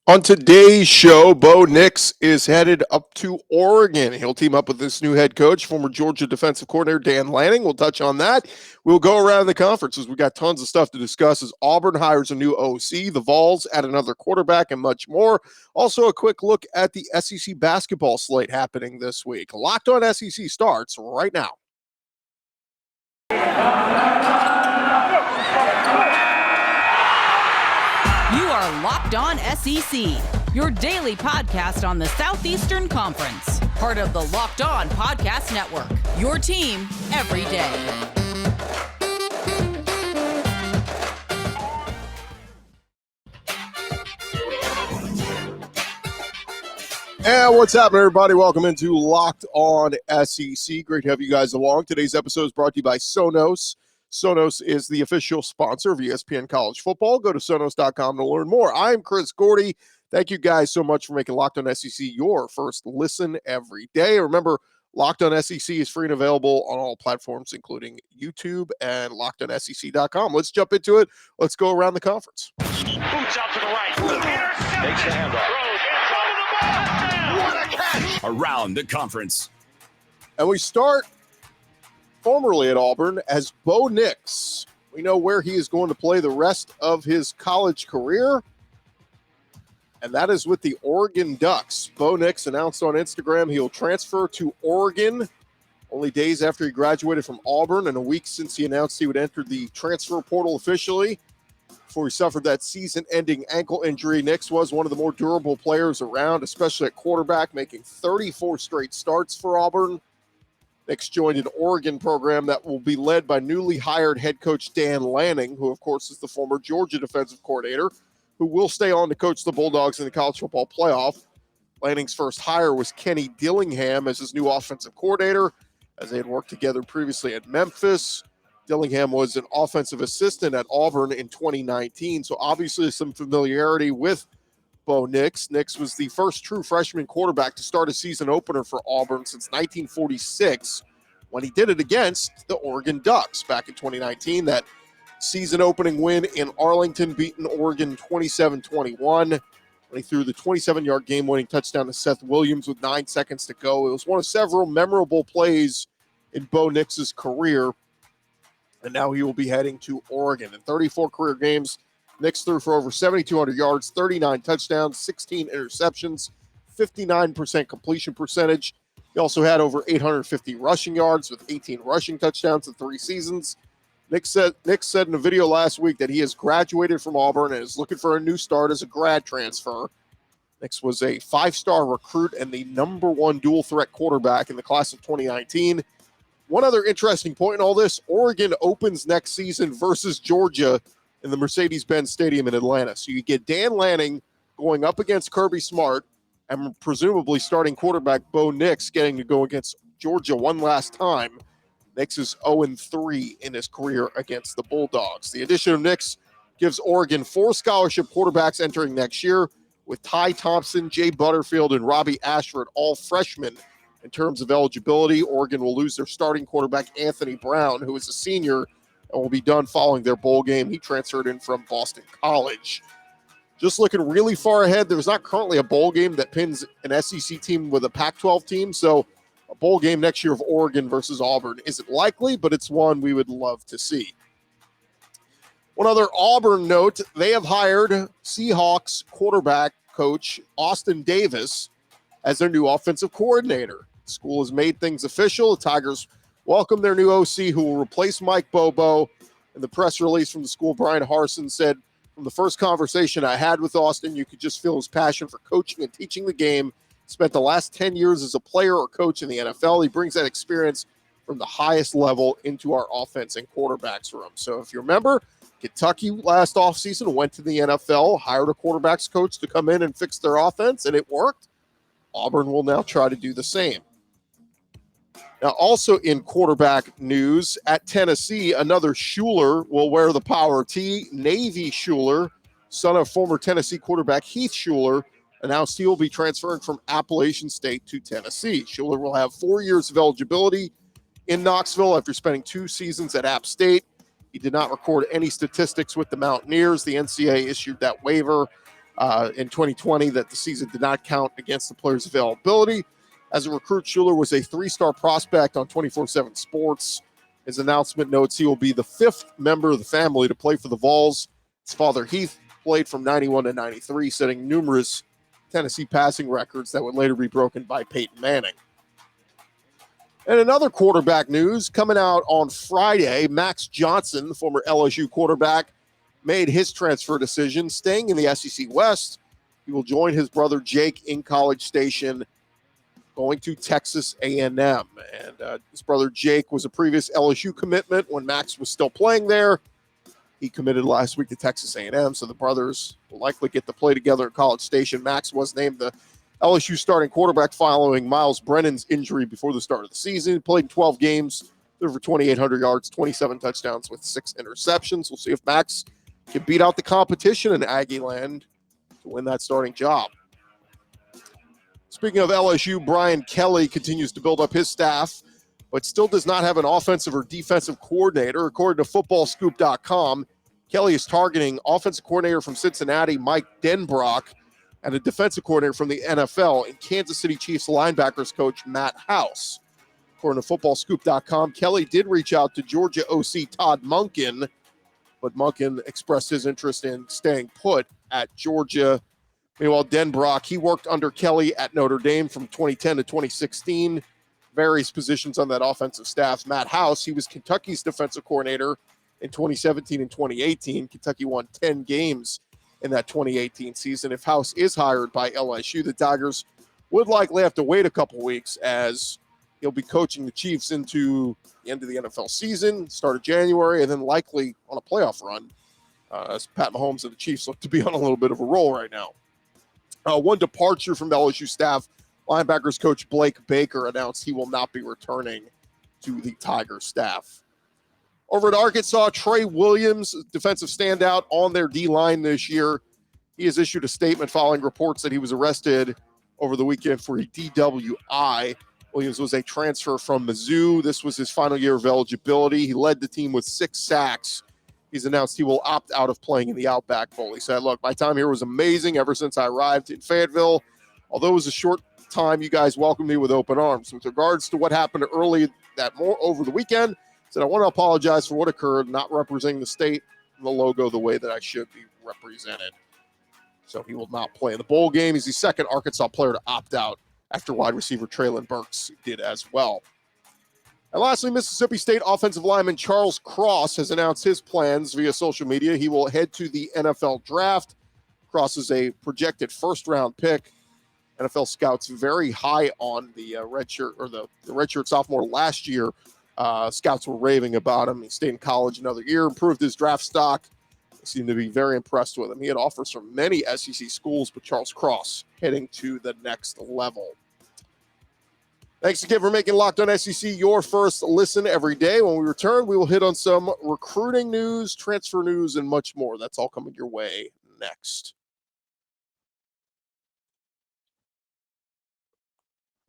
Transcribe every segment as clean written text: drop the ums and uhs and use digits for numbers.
On today's show, Bo Nix is headed up to Oregon. He'll team up with this new head coach, former Georgia defensive coordinator Dan Lanning. We'll touch on that. We'll go around the conferences. We've got tons of stuff to discuss as Auburn hires a new OC, the Vols add another quarterback, and much more. Also, a quick look at the SEC basketball slate happening this week. Locked On SEC starts right now. You are Locked On SEC, your daily podcast on the Southeastern Conference. Part of the Locked On Podcast Network, your team every day. And what's happening, everybody? Welcome into Locked On SEC. Great to have you guys along. Today's episode is brought to you by Sonos. Sonos is the official sponsor of ESPN College Football. Go to Sonos.com to learn more. I'm Chris Gordy. Thank you guys so much for making Locked On SEC your first listen every day. Remember, Locked On SEC is free and available on all platforms, including YouTube and LockedOnSEC.com. Let's jump into it. Let's go around the conference. Boots out to the right. Intercepted. Takes the handoff. What a catch. Around the conference. And we start formerly at Auburn as Bo Nix. We know where he is going to play the rest of his college career, and that is with the Oregon Ducks. Bo Nix announced on Instagram he will transfer to Oregon only days after he graduated from Auburn and a week since he announced he would enter the transfer portal officially. Before he suffered that season-ending ankle injury, Nix was one of the more durable players around, especially at quarterback, making 34 straight starts for Auburn. Nix joined an Oregon program that will be led by newly hired head coach Dan Lanning, who, of course, is the former Georgia defensive coordinator, who will stay on to coach the Bulldogs in the college football playoff. Lanning's first hire was Kenny Dillingham as his new offensive coordinator, as they had worked together previously at Memphis. Dillingham was an offensive assistant at Auburn in 2019, so obviously some familiarity with Bo Nix. Nix was the first true freshman quarterback to start a season opener for Auburn since 1946, when he did it against the Oregon Ducks back in 2019. That season opening win in Arlington, beating Oregon 27-21. When he threw the 27-yard game-winning touchdown to Seth Williams with 9 seconds to go. It was one of several memorable plays in Bo Nix's career, and now he will be heading to Oregon. In 34 career games, Nix threw for over 7,200 yards, 39 touchdowns, 16 interceptions, 59% completion percentage. He also had over 850 rushing yards with 18 rushing touchdowns in 3 seasons. Nix said in a video last week that he has graduated from Auburn and is looking for a new start as a grad transfer. Nix was a 5-star recruit and the number 1 dual-threat quarterback in the class of 2019. One other interesting point in all this, Oregon opens next season versus Georgia in the Mercedes-Benz Stadium in Atlanta. So you get Dan Lanning going up against Kirby Smart and presumably starting quarterback Bo Nix getting to go against Georgia one last time. Nix is 0-3 in his career against the Bulldogs. The addition of Nix gives Oregon 4 scholarship quarterbacks entering next year, with Ty Thompson, Jay Butterfield, and Robbie Ashford, all freshmen. In terms of eligibility, Oregon will lose their starting quarterback, Anthony Brown, who is a senior and will be done following their bowl game. He transferred in from Boston College. Just looking really far ahead, there's not currently a bowl game that pins an SEC team with a Pac-12 team, so a bowl game next year of Oregon versus Auburn isn't likely, but it's one we would love to see. One other Auburn note, they have hired Seahawks quarterback coach Austin Davis as their new offensive coordinator. The school has made things official. The Tigers welcome their new OC, who will replace Mike Bobo. In the press release from the school, Brian Harsin said, "From the first conversation I had with Austin, you could just feel his passion for coaching and teaching the game. Spent the last 10 years as a player or coach in the NFL. He brings that experience from the highest level into our offense and quarterbacks room." So if you remember, Kentucky last offseason went to the NFL, hired a quarterbacks coach to come in and fix their offense, and it worked. Auburn will now try to do the same. Now, also in quarterback news, at Tennessee, another Schuler will wear the power T. Navy Schuler, son of former Tennessee quarterback Heath Schuler, announced he will be transferring from Appalachian State to Tennessee. Schuler will have 4 years of eligibility in Knoxville after spending 2 seasons at App State. He did not record any statistics with the Mountaineers. The NCAA issued that waiver in 2020 that the season did not count against the player's availability. As a recruit, Schuler was a 3-star prospect on 24/7 Sports. His announcement notes he will be the 5th member of the family to play for the Vols. His father, Heath, played from 91 to 93, setting numerous Tennessee passing records that would later be broken by Peyton Manning. And another quarterback news coming out on Friday, Max Johnson, the former LSU quarterback, made his transfer decision, staying in the SEC West. He will join his brother Jake in College Station, going to Texas A&M. And his brother Jake was a previous LSU commitment when Max was still playing there. He committed last week to Texas A&M, so the brothers will likely get to play together at College Station. Max was named the LSU starting quarterback following Miles Brennan's injury before the start of the season. He played 12 games, over 2,800 yards, 27 touchdowns with 6 interceptions. We'll see if Max can beat out the competition in Aggie land to win that starting job. Speaking of LSU, Brian Kelly continues to build up his staff, but still does not have an offensive or defensive coordinator. According to footballscoop.com, Kelly is targeting offensive coordinator from Cincinnati, Mike Denbrock, and a defensive coordinator from the NFL and Kansas City Chiefs linebackers coach Matt House. According to footballscoop.com, Kelly did reach out to Georgia OC Todd Monken, but Monken expressed his interest in staying put at Georgia. Meanwhile, Denbrock, he worked under Kelly at Notre Dame from 2010 to 2016, various positions on that offensive staff. Matt House, he was Kentucky's defensive coordinator in 2017 and 2018. Kentucky won 10 games in that 2018 season. If House is hired by LSU, the Tigers would likely have to wait a couple weeks as he'll be coaching the Chiefs into the end of the NFL season, start of January, and then likely on a playoff run, as Pat Mahomes and the Chiefs look to be on a little bit of a roll right now. One departure from LSU staff, linebackers coach Blake Baker announced he will not be returning to the Tiger staff. Over at Arkansas, Trey Williams, defensive standout on their D-line this year. He has issued a statement following reports that he was arrested over the weekend for a DWI. Williams was a transfer from Mizzou. This was his final year of eligibility. He led the team with 6 sacks. He's announced he will opt out of playing in the Outback Bowl. He said, look, my time here was amazing ever since I arrived in Fayetteville. Although it was a short time, you guys welcomed me with open arms. With regards to what happened early over the weekend, he said, I want to apologize for what occurred, not representing the state and the logo the way that I should be represented. So he will not play in the bowl game. He's the second Arkansas player to opt out after wide receiver Traylon Burks did as well. And lastly, Mississippi State offensive lineman Charles Cross has announced his plans via social media. He will head to the NFL draft. Cross is a projected first-round pick. NFL scouts very high on the redshirt sophomore last year. Scouts were raving about him. He stayed in college another year, improved his draft stock. They seem to be very impressed with him. He had offers from many SEC schools, but Charles Cross heading to the next level. Thanks again for making Locked On SEC your first listen every day. When we return, we will hit on some recruiting news, transfer news, and much more. That's all coming your way next.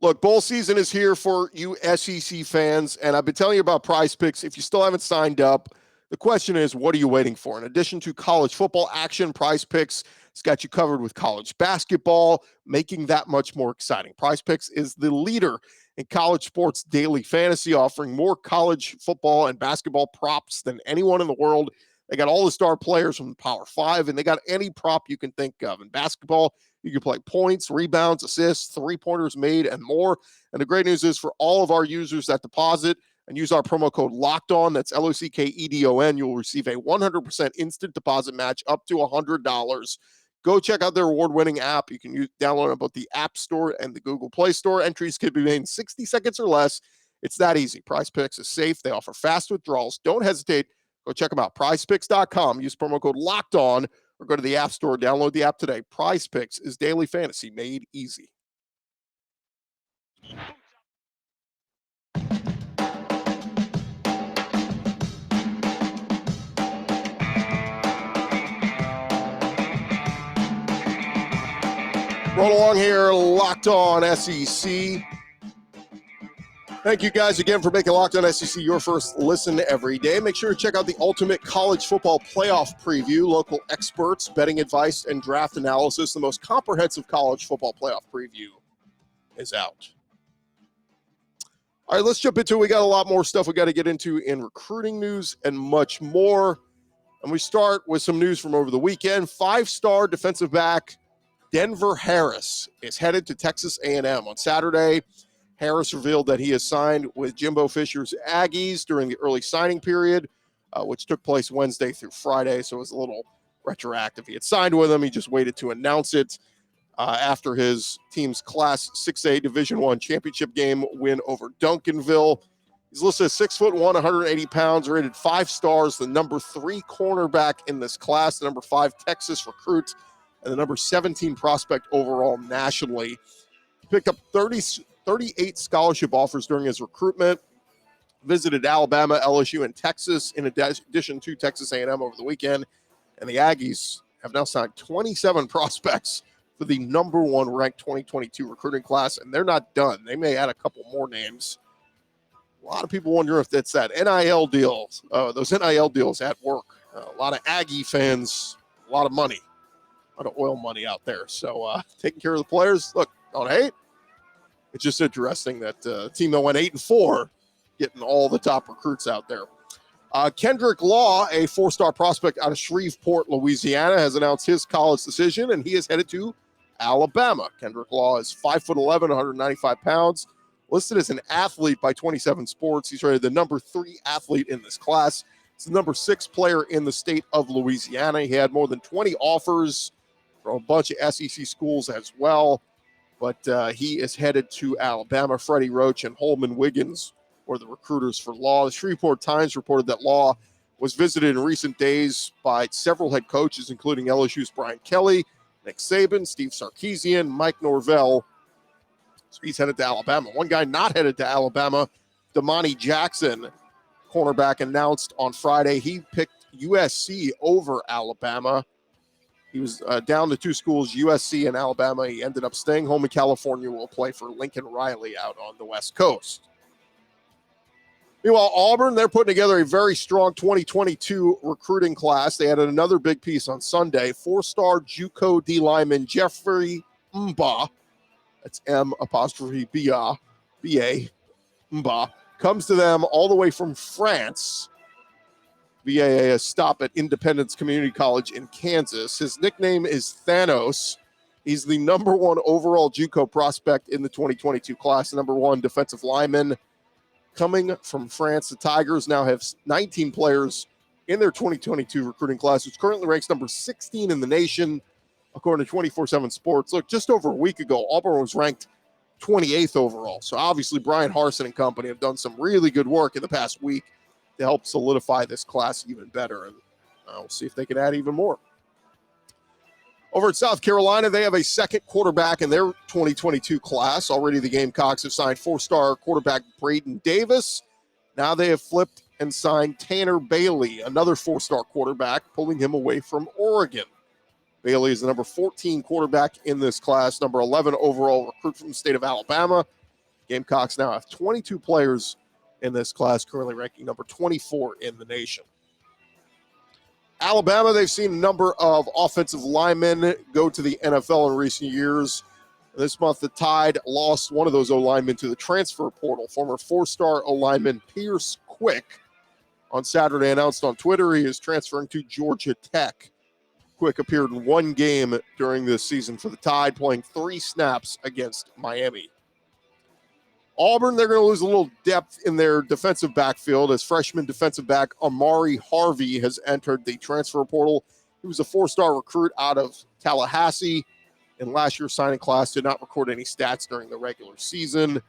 Look, bowl season is here for you SEC fans, and I've been telling you about PrizePicks. If you still haven't signed up, the question is, what are you waiting for? In addition to college football action, PrizePicks has got you covered with college basketball, making that much more exciting. PrizePicks is the leader in college sports daily fantasy, offering more college football and basketball props than anyone in the world. They got all the star players from the Power 5, and they got any prop you can think of. In basketball, you can play points, rebounds, assists, three-pointers made, and more. And the great news is for all of our users that deposit and use our promo code LOCKEDON, that's LOCKEDON, you'll receive a 100% instant deposit match up to $100. Go check out their award-winning app. You can download it both the App Store and the Google Play Store. Entries can be made in 60 seconds or less. It's that easy. PrizePicks is safe. They offer fast withdrawals. Don't hesitate. Go check them out. PrizePicks.com. Use promo code LOCKEDON or go to the App Store. Download the app today. PrizePicks is daily fantasy made easy. Roll along here, Locked On SEC. Thank you guys again for making Locked On SEC your first listen every day. Make sure to check out the ultimate college football playoff preview, local experts, betting advice, and draft analysis. The most comprehensive college football playoff preview is out. All right, let's jump into it. We got a lot more stuff we got to get into in recruiting news and much more. And we start with some news from over the weekend. Five-star defensive back Denver Harris is headed to Texas A&M on Saturday. Harris revealed that he has signed with Jimbo Fisher's Aggies during the early signing period, which took place Wednesday through Friday, so it was a little retroactive. He had signed with them. He just waited to announce it after his team's Class 6A Division I championship game win over Duncanville. He's listed as 6'1", 180 pounds, rated 5 stars, the number 3 cornerback in this class, the number 5 Texas recruit, and the number 17 prospect overall nationally. He picked up 38 scholarship offers during his recruitment, visited Alabama, LSU, and Texas, in addition to Texas A&M over the weekend. And the Aggies have now signed 27 prospects for the number 1 ranked 2022 recruiting class, and they're not done. They may add a couple more names. A lot of people wonder if that's that NIL deals, those NIL deals at work. A lot of Aggie fans, a lot of money, a lot of oil money out there. So taking care of the players, look, don't hate. It's just interesting that the team that went 8-4, getting all the top recruits out there. Kendrick Law, a 4-star prospect out of Shreveport, Louisiana, has announced his college decision, and he is headed to Alabama. Kendrick Law is 5'11", 195 pounds, listed as an athlete by 27 Sports. He's rated the number 3 athlete in this class. He's the number 6 player in the state of Louisiana. He had more than 20 offers from a bunch of SEC schools as well. But he is headed to Alabama. Freddie Roach and Holman Wiggins were the recruiters for Law. The Shreveport Times reported that Law was visited in recent days by several head coaches, including LSU's Brian Kelly, Nick Saban, Steve Sarkisian, Mike Norvell. So he's headed to Alabama. One guy not headed to Alabama, Damani Jackson, cornerback, announced on Friday he picked USC over Alabama. He was down to 2 schools, USC and Alabama. He ended up staying home in California, will play for Lincoln Riley out on the West Coast. Meanwhile, Auburn, they're putting together a very strong 2022 recruiting class. They added another big piece on Sunday. 4-star JUCO D lineman Jeffrey Mba, that's M''B''A, B-A, Mba, comes to them all the way from France. VAA, a stop at Independence Community College in Kansas. His nickname is Thanos. He's the number 1 overall JUCO prospect in the 2022 class, number 1 defensive lineman. Coming from France, the Tigers now have 19 players in their 2022 recruiting class, which currently ranks number 16 in the nation, according to 24/7 Sports. Look, just over a week ago, Auburn was ranked 28th overall. So obviously, Brian Harsin and company have done some really good work in the past week to help solidify this class even better. And we'll see if they can add even more. Over at South Carolina, they have a second quarterback in their 2022 class. Already the Gamecocks have signed 4-star quarterback Braden Davis. Now they have flipped and signed Tanner Bailey, another 4-star quarterback, pulling him away from Oregon. Bailey is the number 14 quarterback in this class, number 11 overall recruit from the state of Alabama. Gamecocks now have 22 players in this class, currently ranking number 24 in the nation. Alabama, they've seen a number of offensive linemen go to the NFL in recent years. This month, the Tide lost one of those O-linemen to the transfer portal. Former 4-star O-lineman Pierce Quick on Saturday announced on Twitter he is transferring to Georgia Tech. Quick appeared in 1 game during this season for the Tide, playing 3 snaps against Miami. Auburn, they're going to lose a little depth in their defensive backfield as freshman defensive back Amari Harvey has entered the transfer portal. He was a 4-star recruit out of Tallahassee in last year's signing class, did not record any stats during the regular season.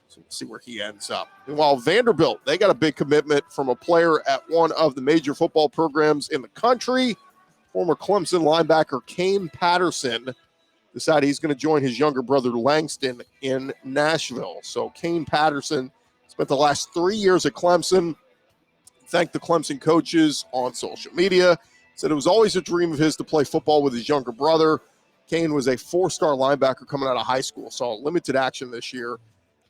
So we'll see where he ends up. Meanwhile, Vanderbilt, they got a big commitment from a player at one of the major football programs in the country. Former Clemson linebacker Kane Patterson decided he's going to join his younger brother Langston in Nashville. So Kane Patterson spent the last 3 years at Clemson. Thanked the Clemson coaches on social media. Said it was always a dream of his to play football with his younger brother. Kane was a 4-star linebacker coming out of high school. Saw limited action this year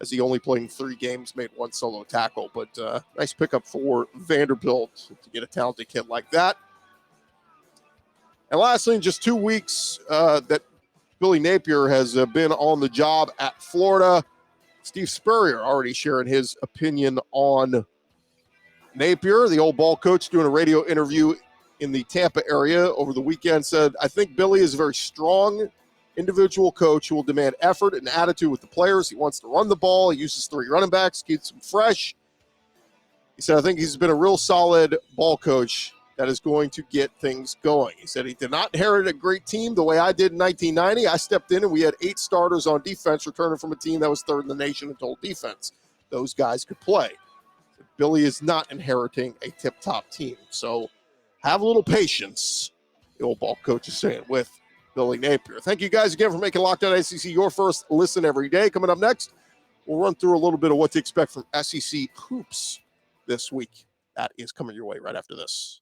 as he only played in 3 games, made 1 solo tackle. But nice pickup for Vanderbilt to get a talented kid like that. And lastly, in just 2 weeks that Billy Napier has been on the job at Florida, Steve Spurrier already sharing his opinion on Napier, the old ball coach, doing a radio interview in the Tampa area over the weekend, said, "I think Billy is a very strong individual coach who will demand effort and attitude with the players. He wants to run the ball. He uses 3 running backs, keeps them fresh." He said, "I think he's been a real solid ball coach that is going to get things going." He said he did not inherit a great team the way I did in 1990. I stepped in and we had 8 starters on defense returning from a team that was 3rd in the nation in total defense. Those guys could play. Billy is not inheriting a tip-top team. So have a little patience, the old ball coach is saying, with Billy Napier. Thank you guys again for making Locked On SEC your first listen every day. Coming up next, we'll run through a little bit of what to expect from SEC hoops this week. That is coming your way right after this.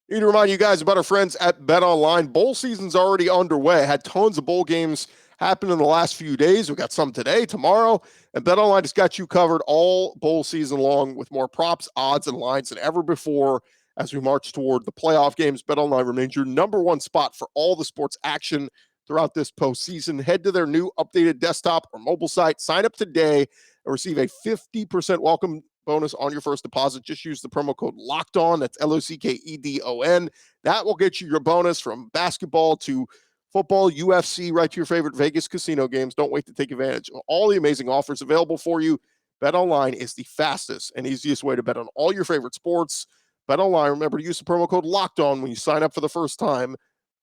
Need to remind you guys about our friends at BetOnline. Bowl season's already underway. Had tons of bowl games happen in the last few days. We got some today, tomorrow, and BetOnline has got you covered all bowl season long with more props, odds, and lines than ever before. As we march toward the playoff games, BetOnline remains your #1 spot for all the sports action throughout this postseason. Head to their new updated desktop or mobile site, sign up today, and receive a 50% welcome bonus on your first deposit. Just use the promo code LOCKEDON. That's LOCKEDON. That will get you your bonus from basketball to football, UFC, right to your favorite Vegas casino games. Don't wait to take advantage of all the amazing offers available for you. BetOnline is the fastest and easiest way to bet on all your favorite sports. BetOnline, remember to use the promo code LOCKEDON when you sign up for the first time.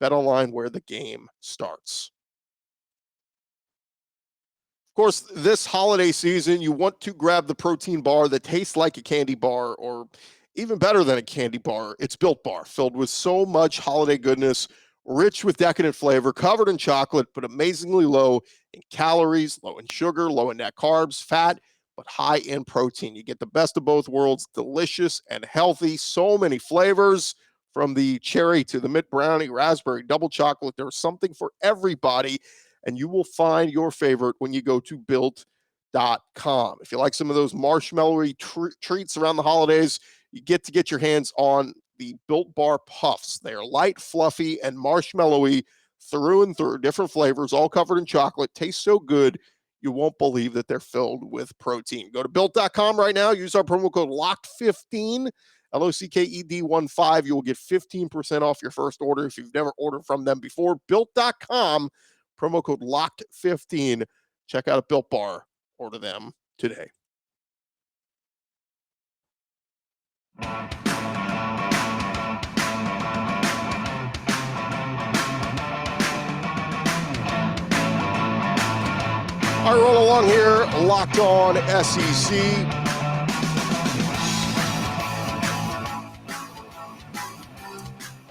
BetOnline, where the game starts. Of course, this holiday season, you want to grab the protein bar that tastes like a candy bar, or even better than a candy bar. It's Built Bar, filled with so much holiday goodness, rich with decadent flavor, covered in chocolate, but amazingly low in calories, low in sugar, low in net carbs, fat, but high in protein. You get the best of both worlds, delicious and healthy. So many flavors, from the cherry to the mint brownie, raspberry, double chocolate. There's something for everybody, and you will find your favorite when you go to Built.com. If you like some of those marshmallowy treats around the holidays, you get your hands on the Built Bar Puffs. They are light, fluffy, and marshmallowy through and through. Different flavors, all covered in chocolate. Taste so good, you won't believe that they're filled with protein. Go to Built.com right now. Use our promo code LOCKED15, LOCKED15. You will get 15% off your first order if you've never ordered from them before. Built.com, promo code LOCKED15. Check out a Built Bar. Order them today. I roll along here, Locked On SEC.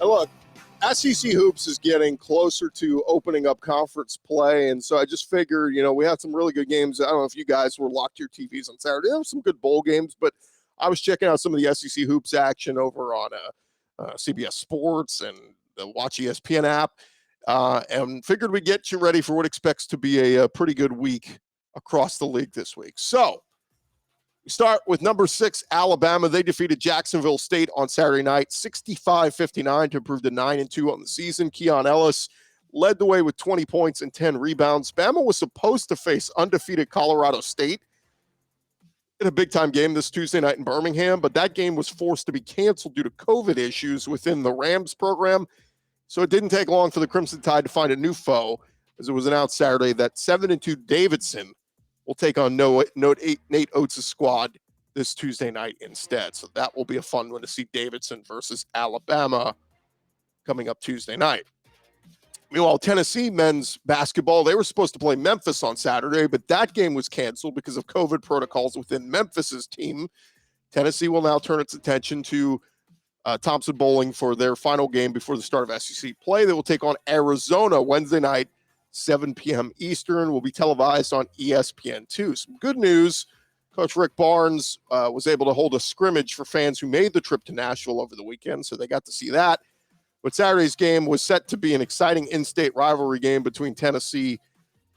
And look, SEC Hoops is getting closer to opening up conference play, and so I just figured, we had some really good games. I don't know if you guys were locked to your TVs on Saturday. There were some good bowl games, but I was checking out some of the SEC Hoops action over on CBS Sports and the Watch ESPN app. And figured we'd get you ready for what expects to be a pretty good week across the league this week. So we start with number 6, Alabama. They defeated Jacksonville State on Saturday night, 65-59 to improve to 9-2 on the season. Keon Ellis led the way with 20 points and 10 rebounds. Bama was supposed to face undefeated Colorado State in a big-time game this Tuesday night in Birmingham, but that game was forced to be canceled due to COVID issues within the Rams program. So it didn't take long for the Crimson Tide to find a new foe, as it was announced Saturday that 7-2 Davidson will take on Nate Oates' squad this Tuesday night instead. So that will be a fun one to see, Davidson versus Alabama, coming up Tuesday night. Meanwhile, Tennessee men's basketball, they were supposed to play Memphis on Saturday, but that game was canceled because of COVID protocols within Memphis's team. Tennessee will now turn its attention to Thompson Bowling for their final game before the start of SEC play. They will take on Arizona Wednesday night, 7 p.m. Eastern. Will be televised on ESPN2. Some good news. Coach Rick Barnes was able to hold a scrimmage for fans who made the trip to Nashville over the weekend, so they got to see that. But Saturday's game was set to be an exciting in-state rivalry game between Tennessee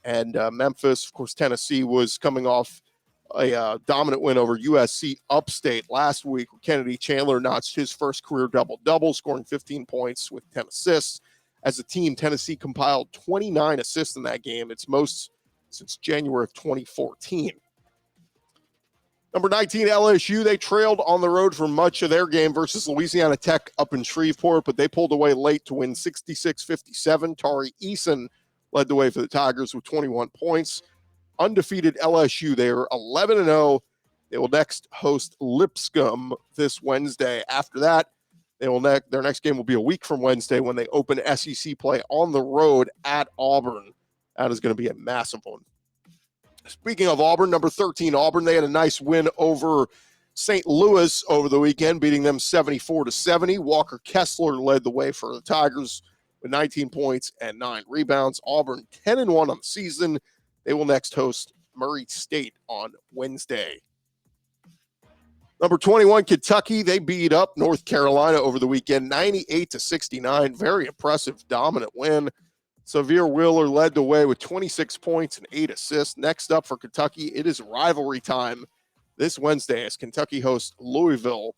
and Memphis. Of course, Tennessee was coming off a dominant win over USC Upstate last week. Kennedy Chandler notched his first career double-double, scoring 15 points with 10 assists. As a team, Tennessee compiled 29 assists in that game, its most since January of 2014. Number 19, LSU, they trailed on the road for much of their game versus Louisiana Tech up in Shreveport, but they pulled away late to win 66-57. Tari Eason led the way for the Tigers with 21 points. Undefeated LSU, they are 11-0. They will next host Lipscomb this Wednesday. After that, their next game will be a week from Wednesday when they open SEC play on the road at Auburn. That is going to be a massive one. Speaking of Auburn, number 13, Auburn, they had a nice win over St. Louis over the weekend, beating them 74-70. Walker Kessler led the way for the Tigers with 19 points and 9 rebounds. Auburn 10-1 on the season. They will next host Murray State on Wednesday. Number 21, Kentucky, they beat up North Carolina over the weekend, 98-69. Very impressive, dominant win. Xavier Wheeler led the way with 26 points and 8 assists. Next up for Kentucky, it is rivalry time this Wednesday as Kentucky hosts Louisville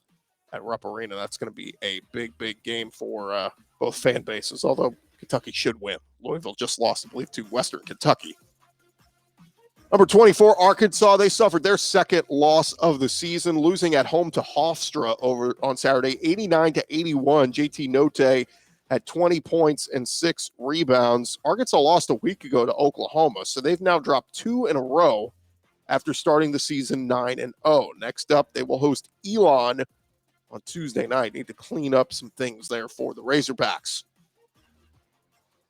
at Rupp Arena. That's going to be a big, big game for both fan bases, although Kentucky should win. Louisville just lost, I believe, to Western Kentucky. Number 24, Arkansas, they suffered their second loss of the season, losing at home to Hofstra over on Saturday, 89-81. JT Notte had 20 points and 6 rebounds. Arkansas lost a week ago to Oklahoma, so they've now dropped 2 in a row after starting the season 9-0. Next up, they will host Elon on Tuesday night. Need to clean up some things there for the Razorbacks.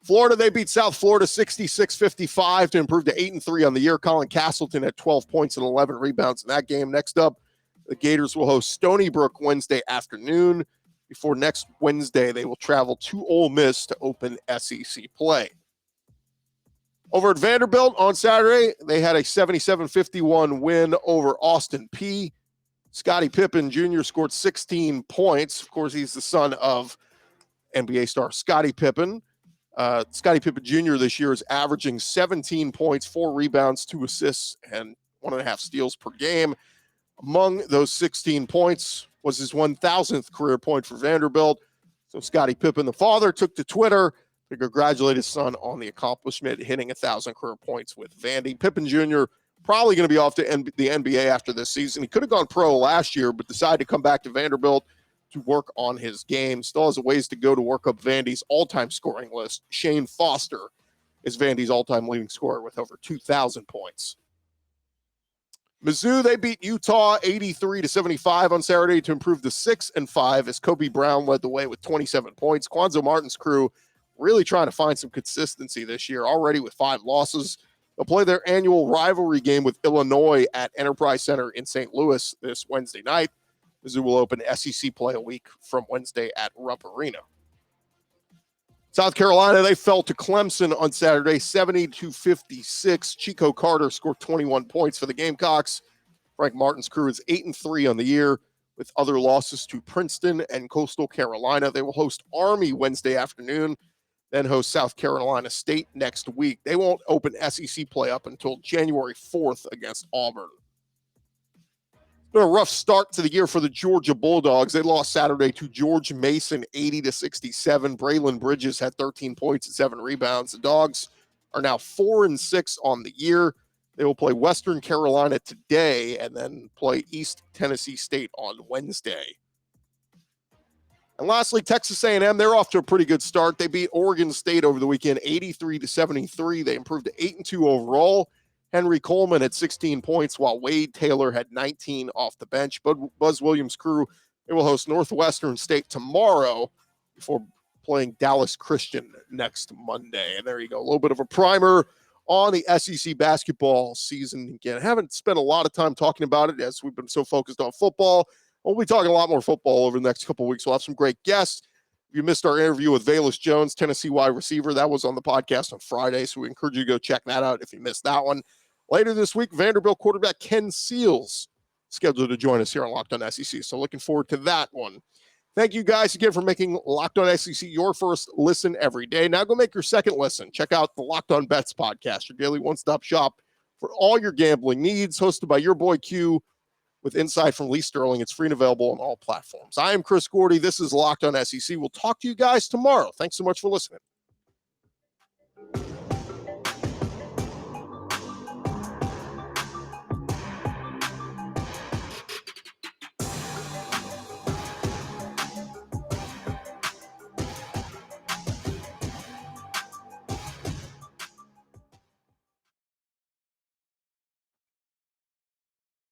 Florida, they beat South Florida 66-55 to improve to 8-3 on the year. Colin Castleton had 12 points and 11 rebounds in that game. Next up, the Gators will host Stony Brook Wednesday afternoon. Before next Wednesday, they will travel to Ole Miss to open SEC play. Over at Vanderbilt on Saturday, they had a 77-51 win over Austin Peay. Scottie Pippen Jr. scored 16 points. Of course, he's the son of NBA star Scottie Pippen. Scottie Pippen Jr. this year is averaging 17 points, 4 rebounds, 2 assists, and 1.5 steals per game. Among those 16 points was his 1,000th career point for Vanderbilt. So Scottie Pippen, the father, took to Twitter to congratulate his son on the accomplishment, hitting 1,000 career points with Vandy. Pippen Jr. probably going to be off to the NBA after this season. He could have gone pro last year, but decided to come back to Vanderbilt to work on his game. Still has a ways to go to work up Vandy's all-time scoring list. Shane Foster is Vandy's all-time leading scorer with over 2,000 points. Mizzou, they beat Utah 83-75 on Saturday to improve to 6-5 as Kobe Brown led the way with 27 points. Quanzo Martin's crew really trying to find some consistency this year, already with 5 losses. They'll play their annual rivalry game with Illinois at Enterprise Center in St. Louis this Wednesday night. Mizzou will open SEC play a week from Wednesday at Rupp Arena. South Carolina, they fell to Clemson on Saturday, 70-56. Chico Carter scored 21 points for the Gamecocks. Frank Martin's crew is 8-3 on the year, with other losses to Princeton and Coastal Carolina. They will host Army Wednesday afternoon, then host South Carolina State next week. They won't open SEC play up until January 4th against Auburn. It's been a rough start to the year for the Georgia Bulldogs. They lost Saturday to George Mason 80-67. Braylon Bridges had 13 points and 7 rebounds. The Dogs are now 4-6 on the year. They will play Western Carolina today and then play East Tennessee State on Wednesday. And lastly, Texas A&M, they're off to a pretty good start. They beat Oregon State over the weekend 83-73. They improved to 8-2 overall. Henry Coleman had 16 points, while Wade Taylor had 19 off the bench. But Buzz Williams' crew, they will host Northwestern State tomorrow before playing Dallas Christian next Monday. And there you go, a little bit of a primer on the SEC basketball season. Again, I haven't spent a lot of time talking about it as we've been so focused on football. We'll be talking a lot more football over the next couple of weeks. We'll have some great guests. If you missed our interview with Velus Jones, Tennessee wide receiver, that was on the podcast on Friday, so we encourage you to go check that out if you missed that one. Later this week, Vanderbilt quarterback Ken Seals scheduled to join us here on Locked On SEC, so looking forward to that one. Thank you guys again for making Locked On SEC your first listen every day. Now go make your second listen. Check out the Locked On Bets podcast, your daily one-stop shop for all your gambling needs, hosted by your boy Q with insight from Lee Sterling. It's free and available on all platforms. I am Chris Gordy. This is Locked On SEC. We'll talk to you guys tomorrow. Thanks so much for listening.